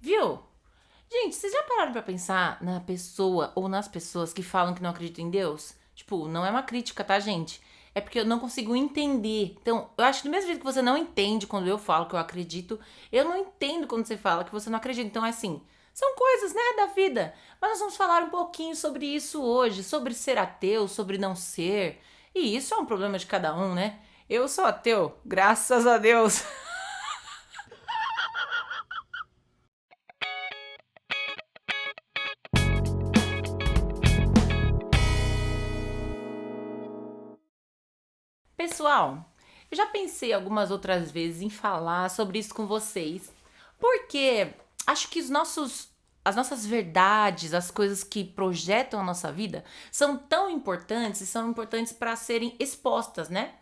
Viu? Gente, vocês já pararam pra pensar na pessoa ou nas pessoas que falam que não acreditam em Deus? Tipo, não é uma crítica, tá, gente? É porque eu não consigo entender. Então, eu acho que do mesmo jeito que você não entende quando eu falo que eu acredito, eu não entendo quando você fala que você não acredita. Então, é assim, são coisas, né, da vida. Mas nós vamos falar um pouquinho sobre isso hoje, sobre ser ateu, sobre não ser. E isso é um problema de cada um, né? Eu sou ateu, graças a Deus. Pessoal, eu já pensei algumas outras vezes em falar sobre isso com vocês, porque acho que as nossas verdades, as coisas que projetam a nossa vida, são tão importantes e são importantes para serem expostas, né?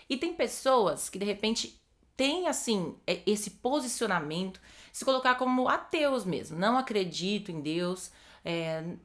E tem pessoas que de repente têm assim esse posicionamento, se colocar como ateus mesmo, não acredito em Deus,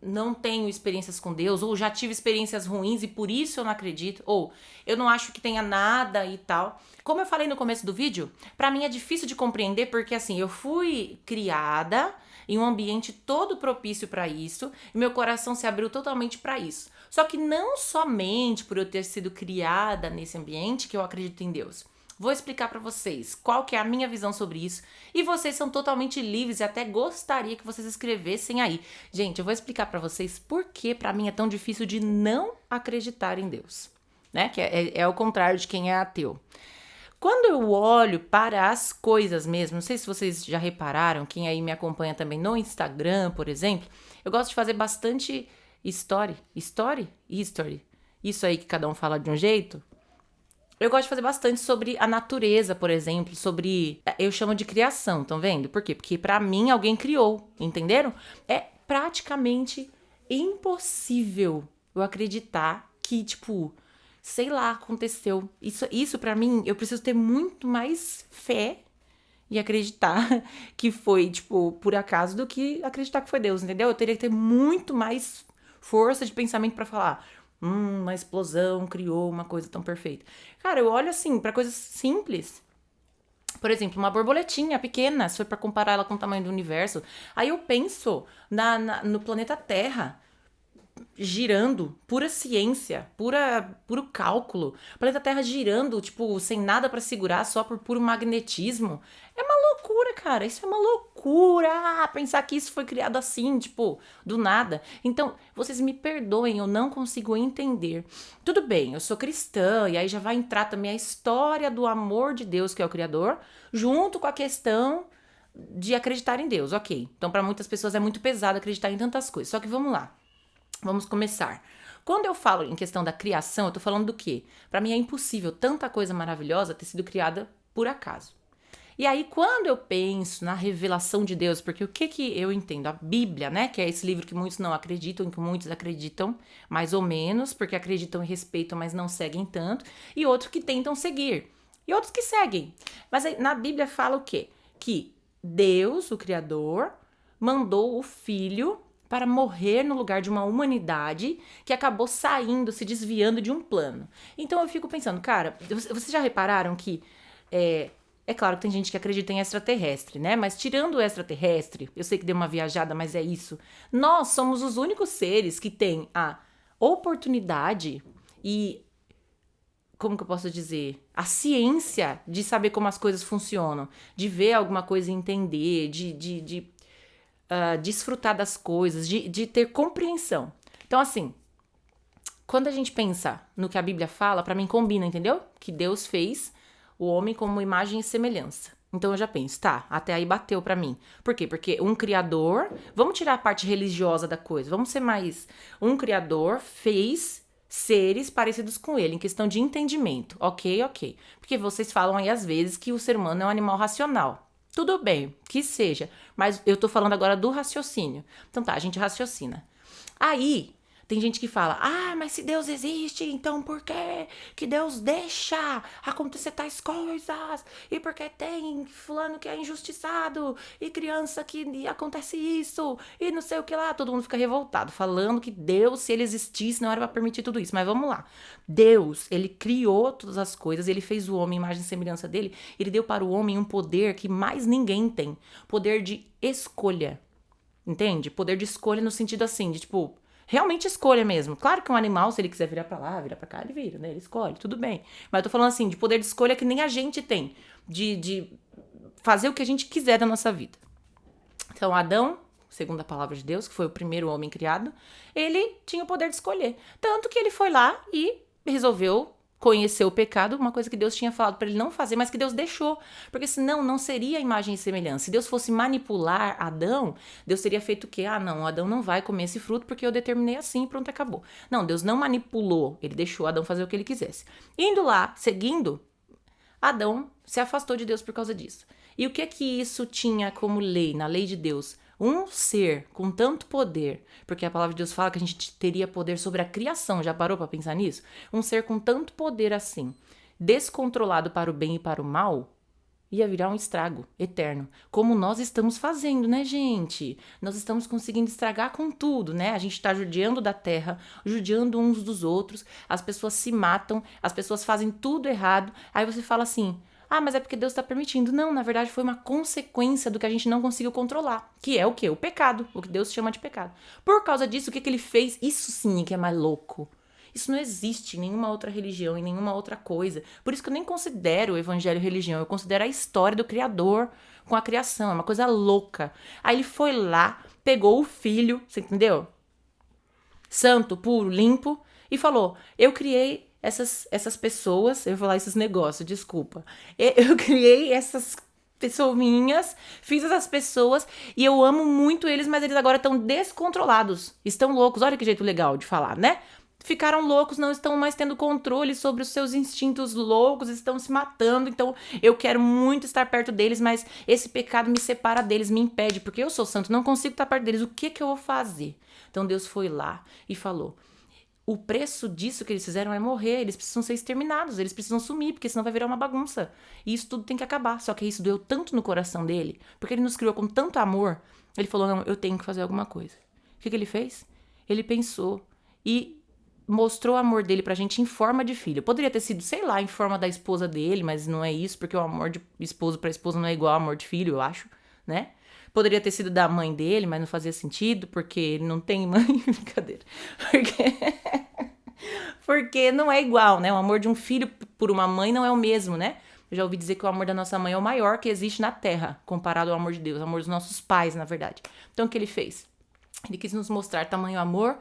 não tenho experiências com Deus, ou já tive experiências ruins e por isso eu não acredito, ou eu não acho que tenha nada e tal. Como eu falei no começo do vídeo, pra mim é difícil de compreender porque assim, eu fui criada em um ambiente todo propício pra isso e meu coração se abriu totalmente pra isso. Só que não somente por eu ter sido criada nesse ambiente que eu acredito em Deus. Vou explicar pra vocês qual que é a minha visão sobre isso e vocês são totalmente livres e até gostaria que vocês escrevessem aí. Gente, eu vou explicar pra vocês por que pra mim é tão difícil de não acreditar em Deus, né? Que é o contrário de quem é ateu. Quando eu olho para as coisas mesmo, não sei se vocês já repararam, quem aí me acompanha também no Instagram, por exemplo, eu gosto de fazer bastante history, isso aí que cada um fala de um jeito. Eu gosto de fazer bastante sobre a natureza, por exemplo, sobre. Eu chamo de criação, estão vendo? Por quê? Porque pra mim alguém criou, entenderam? É praticamente impossível eu acreditar que, tipo, sei lá, aconteceu. Isso para mim, eu preciso ter muito mais fé e acreditar que foi, tipo, por acaso do que acreditar que foi Deus, entendeu? Eu teria que ter muito mais força de pensamento pra falar, uma explosão criou uma coisa tão perfeita. Cara, eu olho assim pra coisas simples. Por exemplo, uma borboletinha pequena, se for pra comparar ela com o tamanho do universo. Aí eu penso no planeta Terra girando, pura ciência, puro cálculo. O planeta Terra girando, tipo, sem nada pra segurar, só por puro magnetismo. É uma loucura, cara. Isso é uma loucura. Pensar que isso foi criado assim, tipo, do nada. Então, vocês me perdoem, eu não consigo entender. Tudo bem, eu sou cristã, e aí já vai entrar também a história do amor de Deus, que é o Criador, junto com a questão de acreditar em Deus, ok. Então, para muitas pessoas é muito pesado acreditar em tantas coisas. Só que vamos lá. Vamos começar. Quando eu falo em questão da criação, eu tô falando do quê? Para mim é impossível tanta coisa maravilhosa ter sido criada por acaso. E aí, quando eu penso na revelação de Deus, porque o que que eu entendo? A Bíblia, né? Que é esse livro que muitos não acreditam, que muitos acreditam mais ou menos, porque acreditam e respeitam, mas não seguem tanto, e outros que tentam seguir, e outros que seguem. Mas aí, na Bíblia fala o quê? Que Deus, o Criador, mandou o Filho para morrer no lugar de uma humanidade que acabou saindo, se desviando de um plano. Então eu fico pensando, cara, vocês já repararam que é claro que tem gente que acredita em extraterrestre, né? Mas tirando o extraterrestre, eu sei que deu uma viajada, mas é isso. Nós somos os únicos seres que têm a oportunidade e, como que eu posso dizer? A ciência de saber como as coisas funcionam, de ver alguma coisa e entender, de desfrutar das coisas, de ter compreensão. Então, assim, quando a gente pensa no que a Bíblia fala, pra mim combina, entendeu? Que Deus fez o homem como imagem e semelhança. Então eu já penso, tá, até aí bateu pra mim. Por quê? Porque um criador, vamos tirar a parte religiosa da coisa, vamos ser mais, um criador fez seres parecidos com ele em questão de entendimento. OK, OK. Porque vocês falam aí às vezes que o ser humano é um animal racional. Tudo bem, que seja, mas eu tô falando agora do raciocínio. Então tá, a gente raciocina. Aí Tem gente que fala, mas se Deus existe, então por que Deus deixa acontecer tais coisas? E por que tem fulano que é injustiçado? E criança que acontece isso? E não sei o que lá. Todo mundo fica revoltado, falando que Deus, se ele existisse, não era pra permitir tudo isso. Mas vamos lá. Deus, ele criou todas as coisas, ele fez o homem, imagem e semelhança dele. Ele deu para o homem um poder que mais ninguém tem. Poder de escolha. Entende? Poder de escolha no sentido assim, de tipo, realmente escolha mesmo. Claro que um animal, se ele quiser virar pra lá, virar pra cá, ele vira, né? Ele escolhe, tudo bem. Mas eu tô falando assim, de poder de escolha que nem a gente tem. De fazer o que a gente quiser da nossa vida. Então, Adão, segundo a palavra de Deus, que foi o primeiro homem criado, ele tinha o poder de escolher. Tanto que ele foi lá e resolveu conhecer o pecado, uma coisa que Deus tinha falado para ele não fazer, mas que Deus deixou, porque senão não seria a imagem e semelhança. Se Deus fosse manipular Adão, Deus teria feito o quê? Não, Adão não vai comer esse fruto porque eu determinei assim e pronto, acabou. Não, Deus não manipulou, ele deixou Adão fazer o que ele quisesse. Indo lá, seguindo, Adão se afastou de Deus por causa disso. E o que é que isso tinha como lei, na lei de Deus? Um ser com tanto poder, porque a palavra de Deus fala que a gente teria poder sobre a criação, já parou pra pensar nisso? Um ser com tanto poder assim, descontrolado para o bem e para o mal, ia virar um estrago eterno. Como nós estamos fazendo, né, gente? Nós estamos conseguindo estragar com tudo, né? A gente tá judiando da terra, judiando uns dos outros, as pessoas se matam, as pessoas fazem tudo errado. Aí você fala assim, mas é porque Deus está permitindo. Não, na verdade foi uma consequência do que a gente não conseguiu controlar. Que é o quê? O pecado. O que Deus chama de pecado. Por causa disso, o que ele fez? Isso sim que é mais louco. Isso não existe em nenhuma outra religião, em nenhuma outra coisa. Por isso que eu nem considero o evangelho religião. Eu considero a história do Criador com a criação. É uma coisa louca. Aí ele foi lá, pegou o filho, você entendeu? Santo, puro, limpo, e falou, eu criei essas pessoas, eu vou falar esses negócios, desculpa. Eu criei essas pessoinhas, fiz essas pessoas e eu amo muito eles, mas eles agora estão descontrolados, estão loucos. Olha que jeito legal de falar, né? Ficaram loucos, não estão mais tendo controle sobre os seus instintos loucos, estão se matando. Então eu quero muito estar perto deles, mas esse pecado me separa deles, me impede, porque eu sou santo, não consigo estar perto deles. O que eu vou fazer? Então Deus foi lá e falou, o preço disso que eles fizeram é morrer, eles precisam ser exterminados, eles precisam sumir, porque senão vai virar uma bagunça. E isso tudo tem que acabar. Só que isso doeu tanto no coração dele, porque ele nos criou com tanto amor, ele falou, não, eu tenho que fazer alguma coisa. O que ele fez? Ele pensou e mostrou o amor dele pra gente em forma de filho. Poderia ter sido, sei lá, em forma da esposa dele, mas não é isso, porque o amor de esposo pra esposa não é igual ao amor de filho, eu acho, né? Poderia ter sido da mãe dele, mas não fazia sentido, porque ele não tem mãe. Brincadeira. Porque não é igual, né? O amor de um filho por uma mãe não é o mesmo, né? Eu já ouvi dizer que o amor da nossa mãe é o maior que existe na terra, comparado ao amor de Deus, o amor dos nossos pais, na verdade. Então, o que ele fez? Ele quis nos mostrar tamanho amor,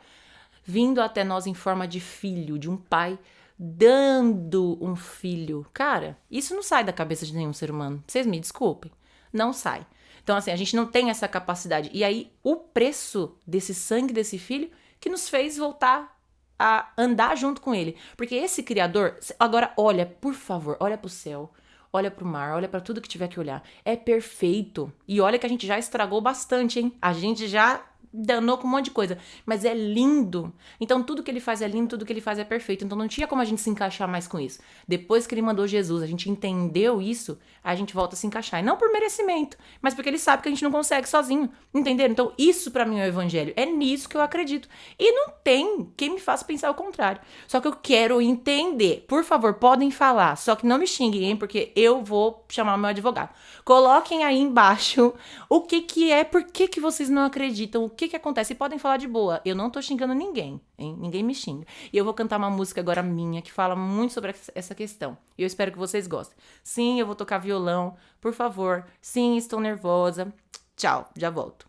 vindo até nós em forma de filho, de um pai dando um filho. Cara, isso não sai da cabeça de nenhum ser humano. Vocês me desculpem. Não sai. Então, assim, a gente não tem essa capacidade. E aí, o preço desse sangue desse filho que nos fez voltar a andar junto com ele. Porque esse Criador, agora olha, por favor, olha pro céu, olha pro mar, olha pra tudo que tiver que olhar. É perfeito. E olha que a gente já estragou bastante, hein? A gente já danou com um monte de coisa, mas é lindo. Então tudo que ele faz é lindo, tudo que ele faz é perfeito. Então não tinha como a gente se encaixar mais com isso. Depois que ele mandou Jesus, a gente entendeu isso, a gente volta a se encaixar. E não por merecimento, mas porque ele sabe que a gente não consegue sozinho. Entenderam? Então isso pra mim é o evangelho. É nisso que eu acredito. E não tem quem me faça pensar o contrário. Só que eu quero entender. Por favor, podem falar. Só que não me xinguem, hein? Porque eu vou chamar o meu advogado. Coloquem aí embaixo o que é, por que vocês não acreditam, o que acontece. E podem falar de boa. Eu não tô xingando ninguém, hein? Ninguém me xinga. E eu vou cantar uma música agora minha que fala muito sobre essa questão. E eu espero que vocês gostem. Sim, eu vou tocar violão, por favor. Sim, estou nervosa. Tchau, já volto.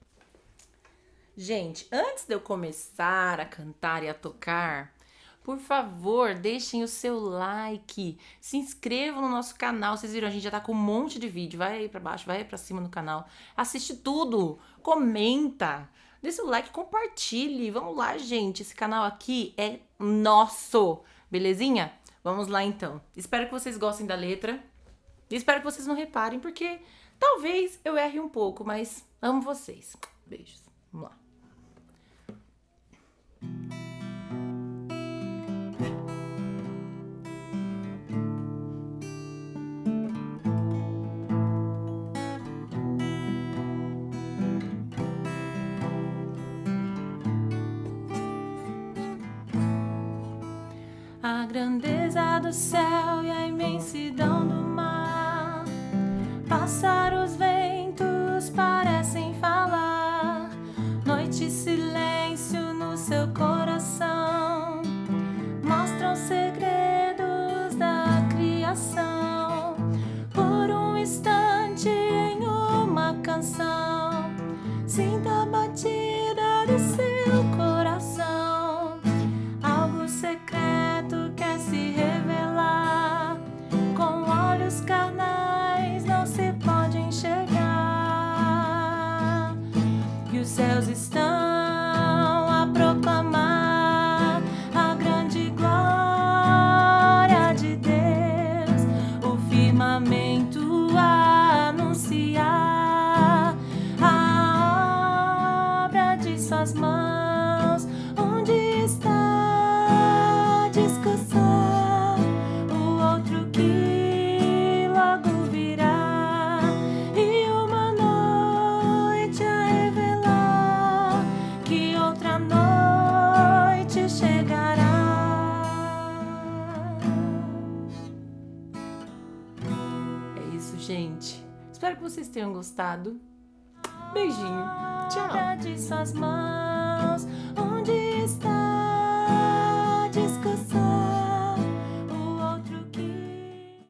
Gente, antes de eu começar a cantar e a tocar, por favor, deixem o seu like, se inscrevam no nosso canal. Vocês viram, a gente já tá com um monte de vídeo. Vai aí pra baixo, vai aí pra cima no canal. Assiste tudo, comenta, deixa o like, compartilhe. Vamos lá, gente, esse canal aqui é nosso, belezinha? Vamos lá, então. Espero que vocês gostem da letra. E espero que vocês não reparem, porque talvez eu erre um pouco, mas amo vocês. Beijos. Vamos lá. grandeza do céu e a imensidão do mar. Pássaros, ventos parecem falar. Noite e silêncio no seu coração mostram segredos da criação. Por um instante em uma canção, sinta a batida do seu coração. Algo secreto quer se revelar. Com olhos carnais não se pode enxergar. E os céus estão a proclamar a grande glória de Deus. O firmamento a anunciar a obra de suas mãos. Onde está descansar o outro que logo virá, e uma noite a revelar que outra noite chegará. É isso, gente. Espero que vocês tenham gostado. Beijinho. Tchau. De suas mãos.